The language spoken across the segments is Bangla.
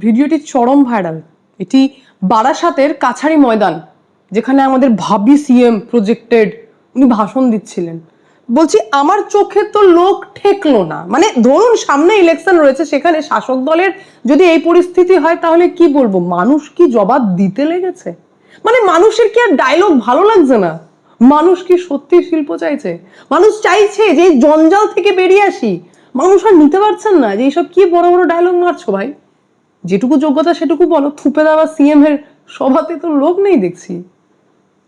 ভিডিওটি চরম ভাইরাল। এটি বারাসাতের কাছারি ময়দান, যেখানে আমাদের ভাবি সিএম প্রজেক্টেড উনি ভাষণ দিচ্ছিলেন। বলছি আমার চোখে তো লোক ঠেকলো না। মানে ধরুন সামনে ইলেকশন রয়েছে, সেখানে শাসক দলের যদি এই পরিস্থিতি হয় তাহলে কি বলবো, মানুষ কি জবাব দিতে লেগেছে? মানে মানুষের কি আর ডায়লগ ভালো লাগছে না? মানুষ কি সত্যি শিল্প চাইছে? মানুষ চাইছে যে এই জঞ্জাল থেকে বেরিয়ে আসি। মানুষ আর নিতে পারছেন না যে এইসব কি বড় বড় ডায়লগ মারছো ভাই। যেটুকু যোগ্যতা সেটুকু বলো। থুপে দেওয়া সিএম এর সভাতে তো লোক নেই দেখছি।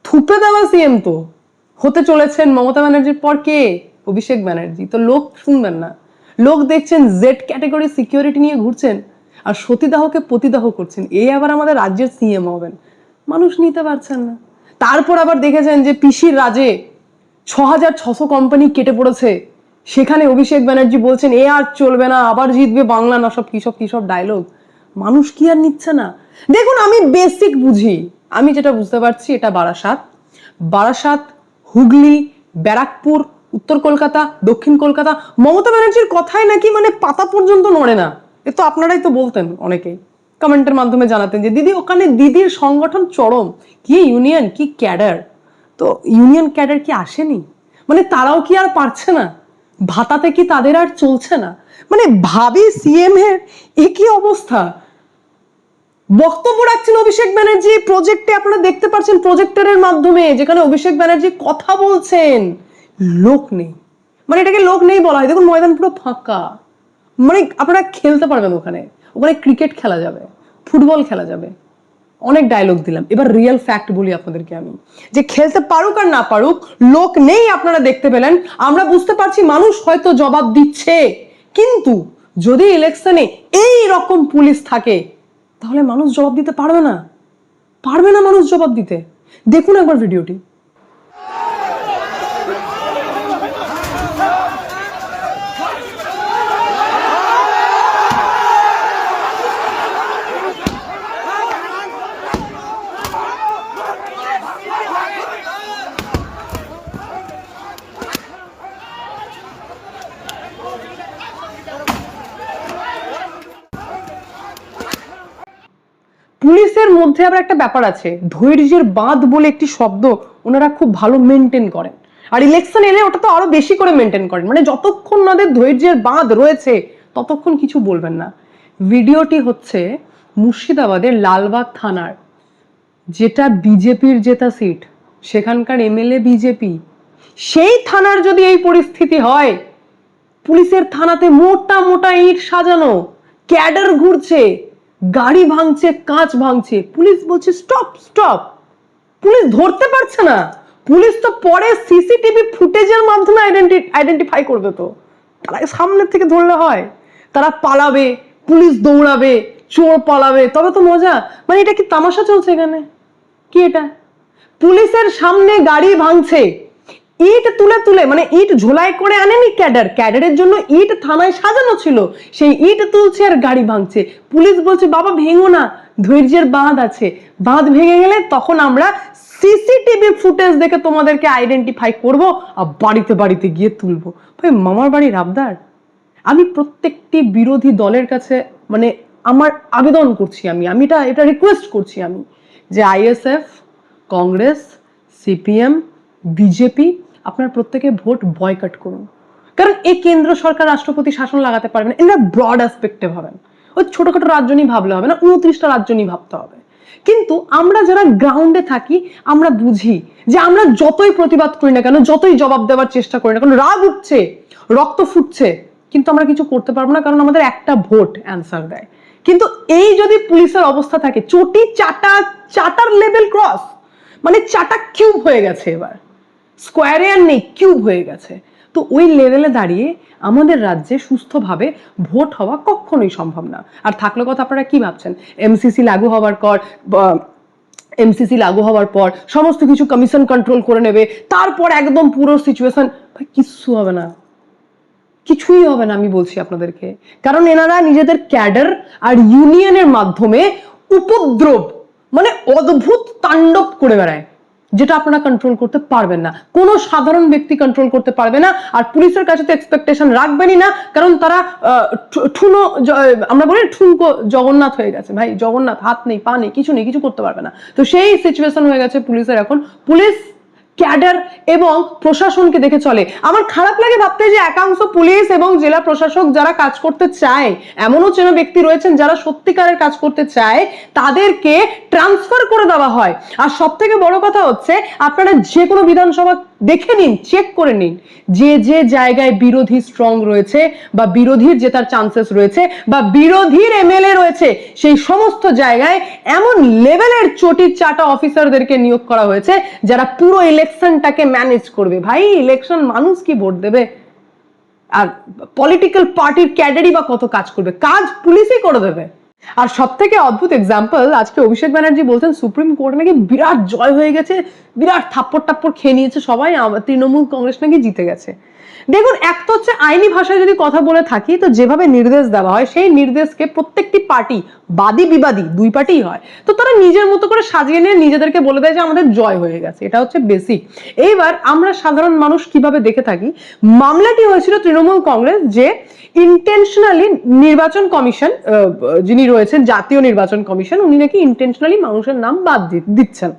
থুপে দেওয়া সিএম তো হতে চলেছেন মমতা ব্যানার্জির পর কে? অভিষেক ব্যানার্জি। তো লোক শুনবেন না, লোক দেখছেন জেড ক্যাটাগরি সিকিউরিটি নিয়ে ঘুরছেন আর সতীদাহকে প্রতিদাহ করছেন। এই আবার আমাদের রাজ্যের সিএম হবেন। মানুষ নিতে পারছেন না। তারপর আবার দেখেছেন যে পিসির রাজে ৬৬০০ কোম্পানি কেটে পড়েছে, সেখানে অভিষেক ব্যানার্জি বলছেন এ আর চলবে না, আবার জিতবে বাংলা। না সব কিসব ডায়লগ। মানুষ কি আর নিচ্ছে না? দেখুন আমি বেসিক বুঝি, আমি যেটা বুঝতে পারছি এটা বারাসাত, হুগলি, ব্যারাকপুর, উত্তর কলকাতা, দক্ষিণ কলকাতা। মমতা ব্যানার্জির কথায় নাকি মানে পাতা পর্যন্ত নড়ে না। এ তো আপনারাই তো বলতেন, অনেকেই কমেন্টের মাধ্যমে জানাতেন যে দিদি ওখানে দিদির সংগঠন চরম, কি ইউনিয়ন কি ক্যাডার। তো ইউনিয়ন ক্যাডার কি আসেনি? মানে তারাও কি আর পারছে না? ভাতাতে কি তাদের আর চলছে না? মানে ভাবি সিএম এর একই অবস্থা। বক্তব্য রাখছেন অভিষেক ব্যানার্জি প্রজেক্টে, আপনারা দেখতে পাচ্ছেন প্রজেক্টরের মাধ্যমে, যেখানে অভিষেক ব্যানার্জি কথা বলছেন। লোক নেই। মানে এটাকে লোক নেই বলা হয়। দেখুন ময়দান পুরো ফাঁকা। মানে আপনারা খেলতে পারবেন ওখানে ক্রিকেট খেলা যাবে, ফুটবল খেলা যাবে। অনেক ডায়লগ দিলাম, এবার রিয়েল ফ্যাক্ট বলি আপনাদেরকে আমি, যে খেলতে পারুক আর না পারুক লোক নেই। আপনারা দেখতে পেলেন, আমরা বুঝতে পারছি মানুষ হয়তো জবাব দিচ্ছে, কিন্তু যদি ইলেকশনে এই রকম পুলিশ থাকে তাহলে মানুষ জবাব দিতে পারবে না মানুষ জবাব দিতে। দেখুন একবার ভিডিওটি। পুলিশের মধ্যে আবার একটা ব্যাপার আছে, ধৈর্যের বাঁধ বলে একটি শব্দ ওনারা খুব ভালো মেনটেন করেন। আর ইলেকশন এলে ওটা তো আরো বেশি করে মেনটেন করেন। মানে যতক্ষণ ওনাদের ধৈর্যের বাঁধ রয়েছে ততক্ষণ কিছু বলবেন না। ভিডিওটি হচ্ছে মুর্শিদাবাদের লালবাগ থানার, যেটা বিজেপির জেতা সিট, সেখানকার এমএলএ বিজেপি। সেই থানার যদি এই পরিস্থিতি হয়, পুলিশের থানাতে মোটা মোটা ইট সাজানো, ক্যাডার ঘুরছে, গাড়ি ভাঙছে, কাঁচ ভাঙছে, পুলিশ বলছে স্টপ স্টপ। পুলিশ ধরতে পারছে না। পুলিশ তো পরে সিসিটিভি ফুটেজের মাধ্যমে আইডেন্টিফাই করবে। তো তারা সামনের থেকে ধরলে হয়? তারা পালাবে, পুলিশ দৌড়াবে, চোর পালাবে, তবে তো মজা। মানে এটা কি তামাশা চলছে এখানে? কি এটা? পুলিশের সামনে গাড়ি ভাঙছে, ইট তুলে তুলে, মানে ইট ঝোলাই করে আনেনি ক্যাডারের জন্য ইট থানায় সাজানো ছিল, সেই ইট তুলছে আর গাড়ি ভাঙছে। পুলিশ বলছে বাবা ভেঙো না, ধৈর্যের বাঁধ আছে, বাঁধ ভেঙে গেলে তখন আমরা সিসিটিভি ফুটেজ দেখে তোমাদেরকে আইডেন্টিফাই করব আর বাড়িতে বাড়িতে গিয়ে তুলবো। ভাই মামার বাড়ির আবদার। আমি প্রত্যেকটি বিরোধী দলের কাছে মানে আমার আবেদন করছি, আমি এটা রিকোয়েস্ট করছি আমি, যে আইএসএফ, কংগ্রেস, সিপিএম, বিজেপি, আপনার প্রত্যেকে ভোট বয়কট করুন। কারণ এই কেন্দ্র সরকার রাষ্ট্রপতি শাসন লাগাতে পারবে না। এরা ব্রড অ্যাসপেক্টে ভাবেন, ওই ছোটখাটো রাজ্য নিয়ে ভাবলে হবে না, 29টা রাজ্য নিয়ে ভাবতে হবে। কিন্তু আমরা যারা গ্রাউন্ডে থাকি আমরা বুঝি যে আমরা যতই প্রতিবাদ করি না কেন, যতই জবাব দেওয়ার চেষ্টা করি না কেন, রাগ উঠছে, রক্ত ফুটছে, কিন্তু আমরা কিছু করতে পারবো না, কারণ আমাদের একটা ভোট অ্যান্সার দেয়। কিন্তু এই যদি পুলিশের অবস্থা থাকে, চটি চাটার লেভেল ক্রস, মানে চাটা কিউব হয়ে গেছে, এবার স্কোয়ারে আর নেই, কিউব হয়ে গেছে। তো ওই লেভেলে দাঁড়িয়ে আমাদের রাজ্যে সুস্থভাবে ভোট হওয়া কখনোই সম্ভব না। আর থাকলে কথা আপনারা কি ভাবছেন, এমসিসি লাগু হওয়ার পর সমস্ত কিছু কমিশন কন্ট্রোল করে নেবে, তারপর একদম পুরো সিচুয়েশন, ভাই কিচ্ছু হবে না, কিছুই হবে না আমি বলছি আপনাদেরকে। কারণ এনারা নিজেদের ক্যাডার আর ইউনিয়নের মাধ্যমে উপদ্রব মানে অদ্ভুত তাণ্ডব করে বেড়ায়, যেটা আপনারা কন্ট্রোল করতে পারবেন না, কোনো সাধারণ ব্যক্তি কন্ট্রোল করতে পারবে না। আর পুলিশের কাছে তো এক্সপেকটেশন রাখবেনই না, কারণ তারা আমরা বলি ঠুনকো জগন্নাথ হয়ে গেছে, ভাই জগন্নাথ, হাত নেই পা নেই, কিছু নেই, কিছু করতে পারবে না। তো সেই সিচুয়েশন হয়ে গেছে পুলিশের এখন। পুলিশ ক্যাডার এবং প্রশাসনকে দেখে চলে। আমার খারাপ লাগে ভাবতে যে একাংশ পুলিশ এবং জেলা প্রশাসক যারা কাজ করতে চায়, এমনও চেনা ব্যক্তি রয়েছেন যারা সত্যিকারের কাজ করতে চায়, তাদেরকে ট্রান্সফার করে দেওয়া হয়। আর সব থেকে বড় কথা হচ্ছে, আপনারা যে কোনো বিধানসভা দেখে নিন, চেক করে নিন, যে যে জায়গায় বিরোধী স্ট্রং রয়েছে বা বিরোধীর জেতার চান্সেস রয়েছে বা বিরোধীর এমএলএ রয়েছে, সেই সমস্ত জায়গায় এমন লেভেলের চটির চাটা অফিসারদেরকে নিয়োগ করা হয়েছে যারা পুরো ইলেকশনটাকে ম্যানেজ করবে। ভাই ইলেকশন মানুষ কি ভোট দেবে? আর পলিটিক্যাল পার্টির ক্যাডারই বা কত কাজ করবে? কাজ পুলিশই করে দেবে। আর সব থেকে অদ্ভুত এক্সাম্পল, আজকে অভিষেক ব্যানার্জি বলছেন সুপ্রিম কোর্টে নাকি বিরাট জয় হয়ে গেছে, বিরাট থাপ্পড় খেয়ে নিয়েছে সবাই, তৃণমূল কংগ্রেস নাকি জিতে গেছে। দেখুন, এক তো হচ্ছে আইনি ভাষায় যদি কথা বলে থাকি, তো যেভাবে নির্দেশ দেওয়া হয় সেই নির্দেশকে প্রত্যেকটি পার্টি, বাদী বিবাদী দুই পার্টিই হয়, তো তারা নিজের মতো করে সাজিয়ে নিয়ে নিজেদেরকে বলে দেয় যে আমাদের জয় হয়ে গেছে, এটা হচ্ছে বেসিক। এইবার আমরা সাধারণ মানুষ কিভাবে দেখে থাকি, মামলাটি হয়েছিল তৃণমূল কংগ্রেস যে ইন্টেনশনালি নির্বাচন কমিশন যিনি রয়েছেন, জাতীয় নির্বাচন কমিশন, উনি নাকি ইন্টেনশনালি মানুষের নাম বাদ দিচ্ছেন।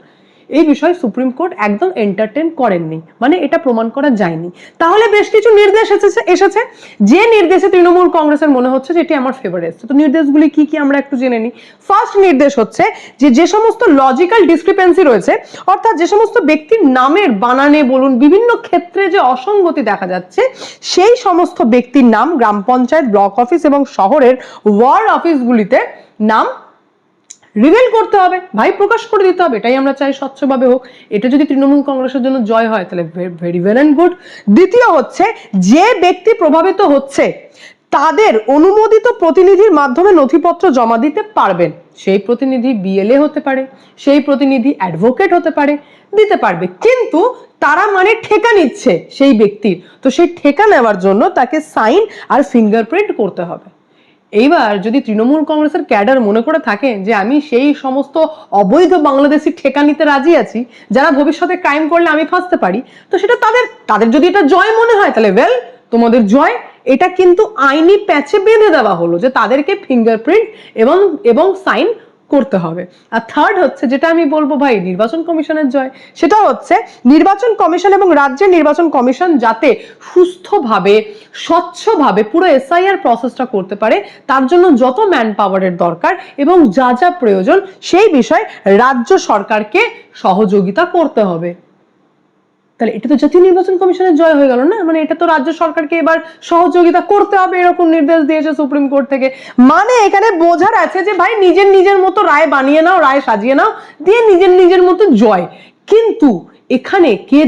এই বিষয়ে সুপ্রিম কোর্ট একদম এন্টারটেন করেননি, মানে এটা প্রমাণ করা যায়নি। তাহলে বেশ কিছু নির্দেশ এসেছে যে নির্দেশে তৃণমূল কংগ্রেসের মনে হচ্ছে যে এটি আমার ফেভারে এসেছে। তো নির্দেশগুলি কি কি আমরা একটু জেনে নিই। ফার্স্ট নির্দেশ হচ্ছে যে সমস্ত লজিক্যাল ডিসক্রিপেন্সি রয়েছে, অর্থাৎ যে সমস্ত ব্যক্তির নামের বানানে বলুন বিভিন্ন ক্ষেত্রে যে অসঙ্গতি দেখা যাচ্ছে, সেই সমস্ত ব্যক্তির নাম গ্রাম পঞ্চায়েত, ব্লক অফিস এবং শহরের ওয়ার্ড অফিসগুলিতে নাম রিভিল করতে হবে, ভাই প্রকাশ করে দিতে হবে। এটাই আমরা চাই স্বচ্ছভাবে হোক। এটা যদি তৃণমূল কংগ্রেসের জন্য জয় হয় তাহলে ভেরি ওয়েল এন্ড গুড। দ্বিতীয় হচ্ছে, যে ব্যক্তি প্রভাবিত হচ্ছে তাদের অনুমোদিত প্রতিনিধির মাধ্যমে নথিপত্র জমা দিতে পারবেন। সেই প্রতিনিধি বিএলএ হতে পারে, সেই প্রতিনিধি অ্যাডভোকেট হতে পারে, দিতে পারবে। কিন্তু তারা মানে ঠেকা নিচ্ছে সেই ব্যক্তির, তো সেই ঠেকা নেওয়ার জন্য তাকে সাইন আর ফিঙ্গারপ্রিন্ট করতে হবে। এইবার যদি তৃণমূল কংগ্রেসের ক্যাডার মনে করে থাকেন যে আমি সেই সমস্ত অবৈধ বাংলাদেশি ঠেকা নিতে রাজি আছি যারা ভবিষ্যতে ক্রাইম করলে আমি ফাঁসতে পারি, তো সেটা তাদের যদি এটা জয় মনে হয় তাহলে ওয়েল, তোমাদের জয়। এটা কিন্তু আইনি প্যাচে বেঁধে দেওয়া হলো যে তাদেরকে ফিঙ্গারপ্রিন্ট এবং সাইন করতে হবে। আর থার্ড হচ্ছে, যেটা আমি বলবো ভাই নির্বাচন কমিশনের জয়, সেটা হচ্ছে নির্বাচন কমিশন এবং রাজ্যের নির্বাচন কমিশন যাতে সুস্থভাবে স্বচ্ছভাবে পুরো এসআইআর প্রসেসটা করতে পারে, তার জন্য যত ম্যান পাওয়ারের দরকার এবং যা যা প্রয়োজন সেই বিষয়ে রাজ্য সরকারকে সহযোগিতা করতে হবে। তাহলে এটা তো জাতীয় নির্বাচন কমিশনের জয় হয়ে গেল না, মানে এটা তো রাজ্য সরকারকে এবার সহযোগিতা করতে হবে এরকম নির্দেশ দিয়েছে সুপ্রিম কোর্ট থেকে। মানে এখানে বোঝার আছে যে ভাই নিজের মতো রায় বানিয়ে নাও, রায় সাজিয়ে নাও, দিয়ে নিজের মতো জয়। কিন্তু এখানে কে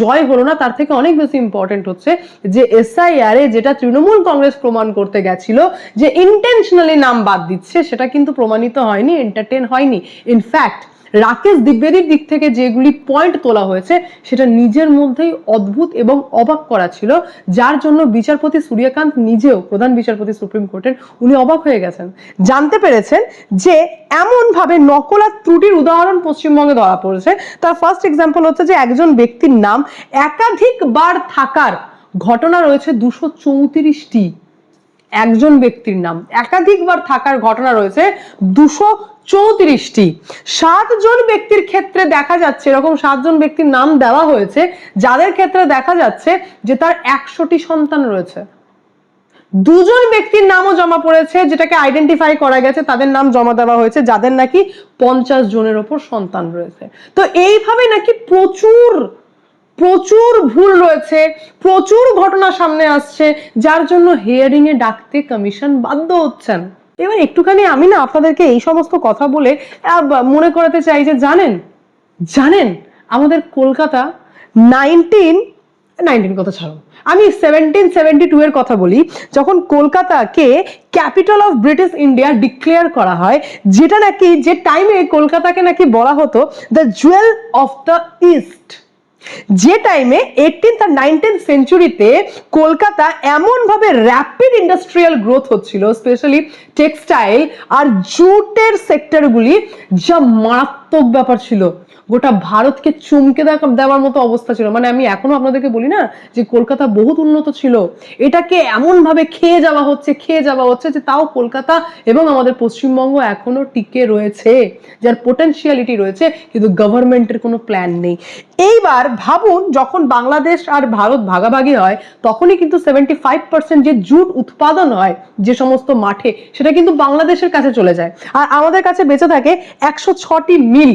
জয় হলো না তার থেকে অনেক বেশি ইম্পর্টেন্ট হচ্ছে যে এসআইআর এ যেটা তৃণমূল কংগ্রেস প্রমাণ করতে গেছিল যে ইন্টেনশনালি নাম বাদ দিচ্ছে, সেটা কিন্তু প্রমাণিত হয়নি, এন্টারটেন হয়নি। ইনফ্যাক্ট রাকেশ দ্বিবেদীর দিক থেকে যেগুলি পয়েন্ট তোলা হয়েছে সেটা নিজের মধ্যেই অদ্ভুত এবং অবাক করা ছিল, যার জন্য বিচারপতি সূর্যকান্ত নিজেও, প্রধান বিচারপতি সুপ্রিম কোর্টের, উনি অবাক হয়ে গেছেন। জানতে পেরেছেন যে এমন ভাবে নকল আর ত্রুটির উদাহরণ পশ্চিমবঙ্গে ধরা পড়েছে। তার ফার্স্ট এক্সাম্পল হচ্ছে যে একজন ব্যক্তির নাম একাধিকবার থাকার ঘটনা রয়েছে 234টি। একজন ব্যক্তির নাম একাধিকবার থাকার ঘটনা রয়েছে 234টি। 7 জন ব্যক্তির ক্ষেত্রে দেখা যাচ্ছে, এরকম 7 জন ব্যক্তির নাম দেওয়া হয়েছে যাদের ক্ষেত্রে দেখা যাচ্ছে যে তার 100টি সন্তান রয়েছে। 2 জন ব্যক্তির নামও জমা পড়েছে, যেটাকে আইডেন্টিফাই করা গেছে, তাদের নাম জমা দেওয়া হয়েছে যাদের নাকি 50 জনের ওপর সন্তান রয়েছে। তো এইভাবে নাকি প্রচুর ভুল রয়েছে, প্রচুর ঘটনা সামনে আসছে, যার জন্য হিয়ারিং এ ডাকতে কমিশন বাধ্য হচ্ছেন। এবার একটুখানি আমি না আপনাদেরকে এই সমস্ত কথা বলে মনে করাতে চাই যে জানেন আমাদের কলকাতা 19 কথা ছাড়ো, আমি 1772 এর কথা বলি, যখন কলকাতাকে capital of British India declare করা হয়, যেটা নাকি যে টাইমে কলকাতাকে নাকি বলা হতো the Jewel of the east. যে টাইমে 18th আর 19th সেঞ্চুরিতে কলকাতা এমন ভাবে র্যাপিড ইন্ডাস্ট্রিয়াল গ্রোথ হচ্ছিল, স্পেশালি টেক্সটাইল আর জুটের সেক্টরগুলি, যা মারাত্মক ব্যাপার ছিল, গোটা ভারতকে চমকে দেওয়ার মতো অবস্থা ছিল। মানে আমি এখনো আপনাদেরকে বলি না যে কলকাতা বহুত উন্নত ছিল, এটাকে এমন ভাবে খেয়ে যাওয়া হচ্ছে যে তাও কলকাতা এবং আমাদের পশ্চিমবঙ্গ এখনো টিকে রয়েছে, যার পোটেনশিয়ালিটি রয়েছে, কিন্তু গভর্নমেন্টের কোনো প্ল্যান নেই। এইবার ভাবুন, যখন বাংলাদেশ আর ভারত ভাগাভাগি হয়, তখনই কিন্তু 75% যে জুট উৎপাদন হয় যে সমস্ত মাঠে, সেটা কিন্তু বাংলাদেশের কাছে চলে যায়, আর আমাদের কাছে বেঁচে থাকে 106টি মিল,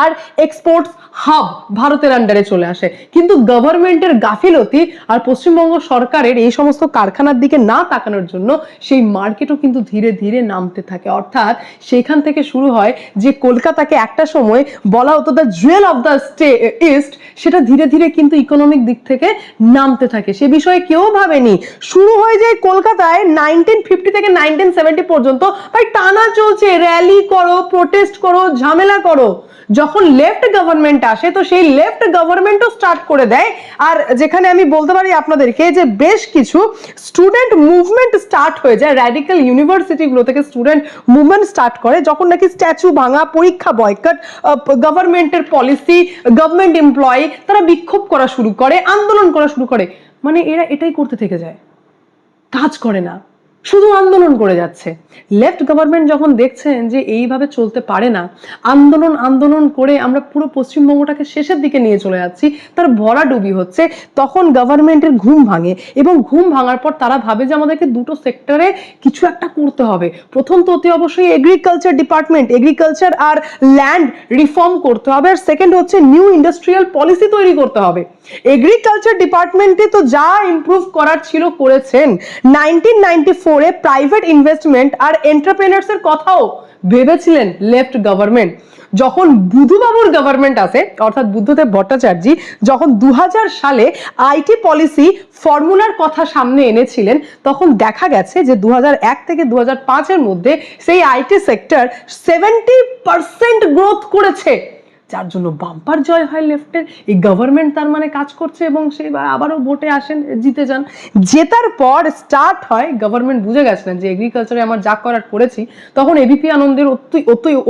আর এক্সপোর্টস হাব ভারতের আন্ডারে চলে আসে। কিন্তু গভর্নমেন্টের গাফিলতি আর পশ্চিমবঙ্গ সরকারের এই সমস্ত কারখানার দিকে না তাকানোর জন্য সেই মার্কেটও কিন্তু ধীরে ধীরে নামতে থাকে। অর্থাৎ সেইখান থেকে শুরু হয় যে কলকাতাকে একটা সময় বলা হতো the Jewel of the east, সেটা ধীরে ধীরে কিন্তু ইকোনমিক দিক থেকে নামতে থাকে। সে বিষয়ে কেউ ভাবেনি। শুরু হয়ে যায় কলকাতায় 1950 থেকে 1970 পর্যন্ত ভাই টানা চলছে, র্যালি করো, প্রোটেস্ট করো, ঝামেলা করো। যখন লেফট গভর্নমেন্ট আসে, তো সেই লেফট গভর্নমেন্টও স্টার্ট করে দেয়। আর যেখানে আমি বলতে পারি আপনাদেরকে যে বেশ কিছু স্টুডেন্ট মুভমেন্ট স্টার্ট হয়ে যায়, র্যাডিক্যাল ইউনিভার্সিটিগুলো থেকে স্টুডেন্ট মুভমেন্ট স্টার্ট করে, যখন নাকি স্ট্যাচু ভাঙা, পরীক্ষা বয়কট, গভর্নমেন্টের পলিসি, গভর্নমেন্ট এমপ্লয়ি তারা বিক্ষোভ করা শুরু করে, আন্দোলন করা শুরু করে। মানে এরা এটাই করতে থেকে যায়, কাজ করে না, শুধু আন্দোলন করে যাচ্ছে। লেফট গভর্নমেন্ট যখন দেখছেন যে এইভাবে চলতে পারে না, আন্দোলন করে আমরা পুরো পশ্চিমবঙ্গটাকে শেষের দিকে নিয়ে চলে যাচ্ছি, তার ভরাডুবি হচ্ছে, তখন গভর্নমেন্টের ঘুম ভাঙে। এবং ঘুম ভাঙার পর তারা ভাবে যে আমাদেরকে দুটো সেক্টরে কিছু একটা করতে হবে। প্রথম তো অতি অবশ্যই এগ্রিকালচার ডিপার্টমেন্ট, এগ্রিকালচার আর ল্যান্ড রিফর্ম করতে হবে, আর সেকেন্ড হচ্ছে নিউ ইন্ডাস্ট্রিয়াল পলিসি তৈরি করতে হবে। এগ্রিকালচার ডিপার্টমেন্টে তো যা ইমপ্রুভ করার ছিল করেছেন। 1994 এ প্রাইভেট ইনভেস্টমেন্ট আর এন্টারপ্রেনার্স এর কথাও ভেবেছিলেন লেফট গভর্নমেন্ট। যখন বুধুবাবুর গভর্নমেন্ট আসে, অর্থাৎ বুদ্ধদেব ভট্টাচার্য যখন 2000 সালে আইটি পলিসি ফর্মুলার কথা সামনে এনেছিলেন, তখন দেখা গেছে যে 2001 থেকে 2005 এর মধ্যে সেই আইটি সেক্টর 70% গ্রোথ করেছে, যার জন্য বাম্পার জয় হয় লেফটের। এই গভর্নমেন্ট তার মানে কাজ করছে, এবং সে আবারও ভোটে আসেন, জিতে যান। জেতার পর স্টার্ট হয়, গভর্নমেন্ট বুঝে গেছিলেন যে এগ্রিকালচারে আমার যা করার করেছি। তখন এবিপি আনন্দের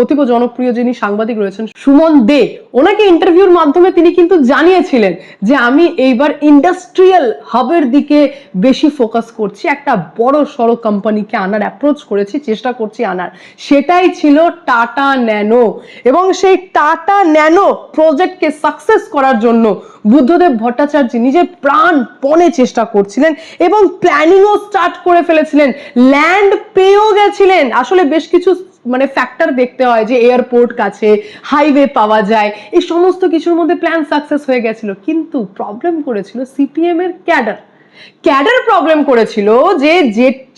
অতীব জনপ্রিয় যিনি সাংবাদিক রয়েছেন সুমন দে, ওনাকে ইন্টারভিউর মাধ্যমে তিনি কিন্তু জানিয়েছিলেন যে আমি এইবার ইন্ডাস্ট্রিয়াল হাবের দিকে বেশি ফোকাস করছি, একটা বড় সড়ো কোম্পানিকে আনার অ্যাপ্রোচ করেছি, চেষ্টা করছি আনার। সেটাই ছিল টাটা ন্যানো। এবং সেই টাটা ন্যানো প্রজেক্টকে সাকসেস করার জন্য বুদ্ধদেব ভট্টাচার্য নিজের প্রাণপণে চেষ্টা করছিলেন এবং প্ল্যানিংও স্টার্ট করে ফেলেছিলেন, ল্যান্ড পেয়েও গেছিলেন। আসলে বেশ কিছু মানে ফ্যাক্টর দেখতে হয়, যে এয়ারপোর্ট কাছে, হাইওয়ে পাওয়া যায়, এই সমস্ত কিছুর মধ্যে প্ল্যান সাকসেস হয়ে গেছিল। কিন্তু প্রবলেম করেছিল সিপিএম এর ক্যাডার প্রবলেম করেছিল, যে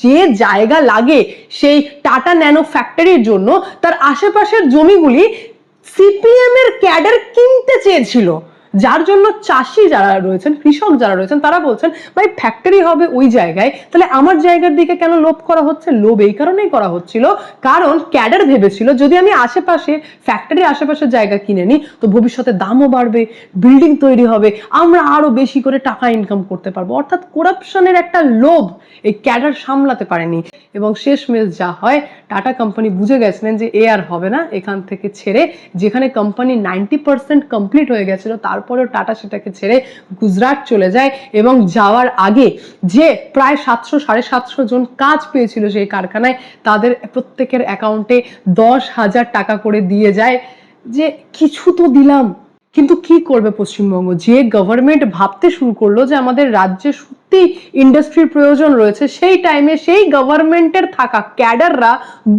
যে জায়গা লাগে সেই টাটা ন্যানো ফ্যাক্টরির জন্য, তার আশেপাশের জমিগুলি সিপিএম এর ক্যাডার কিনতে চেয়েছিল, যার জন্য চাষি যারা রয়েছেন, কৃষক যারা রয়েছেন, তারা বলছেন ভাই ফ্যাক্টরি হবে ওই জায়গায়, তাহলে আমার জায়গার দিকে কেন লোভ করা হচ্ছে? লোভ এই কারণেই করা হচ্ছিল, কারণ ক্যাডার ভেবেছিল যদি আমি আশেপাশে ফ্যাক্টরির আশেপাশে জায়গা কিনে নিই, তো ভবিষ্যতে দামও বাড়বে, বিল্ডিং তৈরি হবে, আমরা আরো বেশি করে টাকা ইনকাম করতে পারবো। অর্থাৎ করাপশনের একটা লোভ এই ক্যাডার সামলাতে পারেনি, এবং শেষমেশ যা হয়, টাটা কোম্পানি বুঝে গেছিলেন যে এ আর হবে না, এখান থেকে ছেড়ে, যেখানে কোম্পানি 90% কমপ্লিট হয়ে গেছিল, তারপরেও টাটা সেটাকে ছেড়ে গুজরাট চলে যায়। এবং যাওয়ার আগে যে প্রায় 700-750 জন কাজ পেয়েছিল সেই কারখানায়, তাদের প্রত্যেকের অ্যাকাউন্টে 10,000 টাকা করে দিয়ে যায়, যে কিছু তো দিলাম। কিন্তু কি করবে পশ্চিমবঙ্গ? যে গভর্নমেন্ট ভাবতে শুরু করলো যে আমাদের রাজ্যে সত্যি ইন্ডাস্ট্রির প্রয়োজন রয়েছে, সেই টাইমে সেই গভর্নমেন্টের থাকা ক্যাডাররা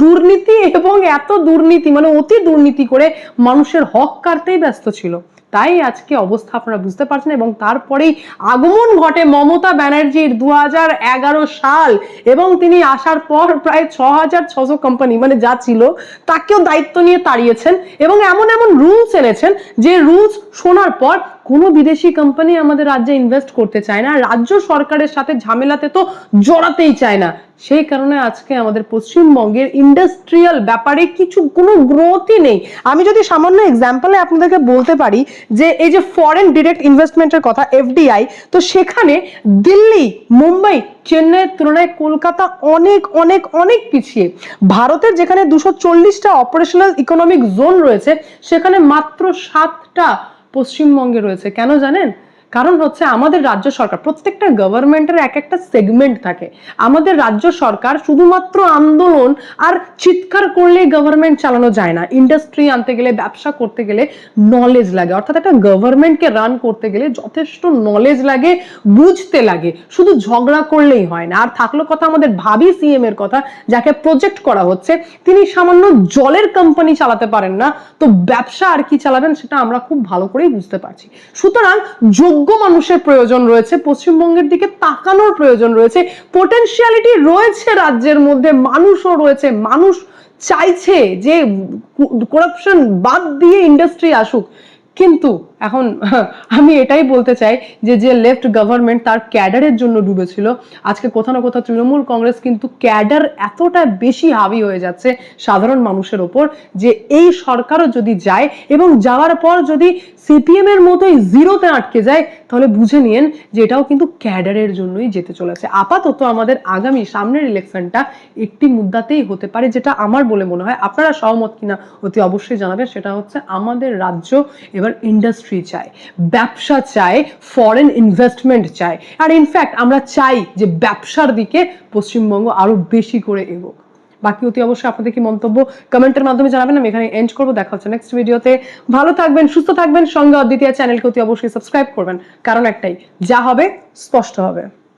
দুর্নীতি, এবং এত দুর্নীতি মানে অতি দুর্নীতি করে মানুষের হক কাটতেই ব্যস্ত ছিল। তাই আজকে অবস্থা আপনারা বুঝতে পারছেন। এবং তারপরেই আগমন ঘটে মমতা ব্যানার্জির 2011 সাল, এবং তিনি আসার পর প্রায় 6,600 কোম্পানি মানে যা ছিল তাকেও দায়িত্ব নিয়ে তাড়িয়েছেন, এবং এমন এমন রুলস এনেছেন যে রুলস শোনার পর কোনো বিদেশি কোম্পানি আমাদের রাজ্যে ইনভেস্ট করতে চায় না, রাজ্য সরকারের সাথে ঝামেলাতে তো জড়াতেই চায় না। সেই কারণে আজকে আমাদের পশ্চিমবঙ্গের ইন্ডাস্ট্রিয়াল ব্যাপারে কোনো গ্রোথই নেই। আমি যদি সামান্য এক্সাম্পলে আপনাদেরকে বলতে পারি যে এই যে ফরেন ডিরেক্ট ইনভেস্টমেন্টের কথা, এফডিআই, তো সেখানে দিল্লি, মুম্বাই, চেন্নাইয়ের তুলনায় কলকাতা অনেক অনেক অনেক পিছিয়ে। ভারতের যেখানে 240টা অপারেশনাল ইকোনমিক জোন রয়েছে, সেখানে মাত্র 7টা পশ্চিমবঙ্গে রয়েছে। কেন জানেন? কারণ হচ্ছে আমাদের রাজ্য সরকার, প্রত্যেকটা গভর্নমেন্টের এক একটা সেগমেন্ট থাকে। আমাদের রাজ্য সরকার শুধুমাত্র আন্দোলন আর চিৎকার করলেই গভর্নমেন্ট চালানো যায় না। ইন্ডাস্ট্রি আনতে গেলে, ব্যবসা করতে গেলে নলেজ লাগে, অর্থাৎ একটা গভর্নমেন্টকে রান করতে গেলে যথেষ্ট নলেজ লাগে, বুঝতে লাগে। শুধু ঝগড়া করলেই হয় না। আর থাকলো কথা আমাদের ভাবি সিএম এর কথা, যাকে প্রজেক্ট করা হচ্ছে, তিনি সামান্য জলের কোম্পানি চালাতে পারেন না, তো ব্যবসা আর কি চালাবেন সেটা আমরা খুব ভালো করেই বুঝতে পারছি। সুতরাং যোগ্য মানুষের প্রয়োজন রয়েছে, পশ্চিমবঙ্গের দিকে তাকানোর প্রয়োজন রয়েছে, পোটেনশিয়ালিটি রয়েছে রাজ্যের মধ্যে, মানুষও রয়েছে, মানুষ চাইছে যে করাপশন বাদ দিয়ে ইন্ডাস্ট্রি আসুক। কিন্তু এখন আমি এটাই বলতে চাই যে লেফট গভর্নমেন্ট তার ক্যাডারের জন্য ডুবেছিল, আজকে কোথাও না কোথাও তৃণমূল কংগ্রেস কিন্তু ক্যাডার এতটা বেশি হাবি হয়ে যাচ্ছে সাধারণ মানুষের ওপর, যে এই সরকারও যদি যায় এবং যাওয়ার পর যদি সিপিএম এর মতোই জিরোতে আটকে যায়, তাহলে বুঝে নিন যে এটাও কিন্তু ক্যাডারের জন্যই যেতে চলেছে। আপাতত আমাদের আগামী সামনের ইলেকশনটা একটি মুদ্দাতেই হতে পারে, যেটা আমার বলে মনে হয়। আপনারা সহমত কিনা অতি অবশ্যই জানাবেন। সেটা হচ্ছে আমাদের রাজ্য এবার ইন্ডাস্ট্রি চায়, ব্যবসা চায়, ফরেন ইনভেস্টমেন্ট চায়। আর ইনফ্যাক্ট আমরা চাই যে ব্যবসার দিকে পশ্চিমবঙ্গ আরো বেশি করে এগোক। বাকি অতি অবশ্যই আপনাদের কি মন্তব্য কমেন্টের মাধ্যমে জানাবেন। আমি এখানে এন্ড করবো, দেখা হচ্ছে নেক্সট ভিডিওতে। ভালো থাকবেন, সুস্থ থাকবেন, সঙ্গে অদ্বিতীয় চ্যানেলকে অতি অবশ্যই সাবস্ক্রাইব করবেন, কারণ একটাই, যা হবে স্পষ্ট হবে।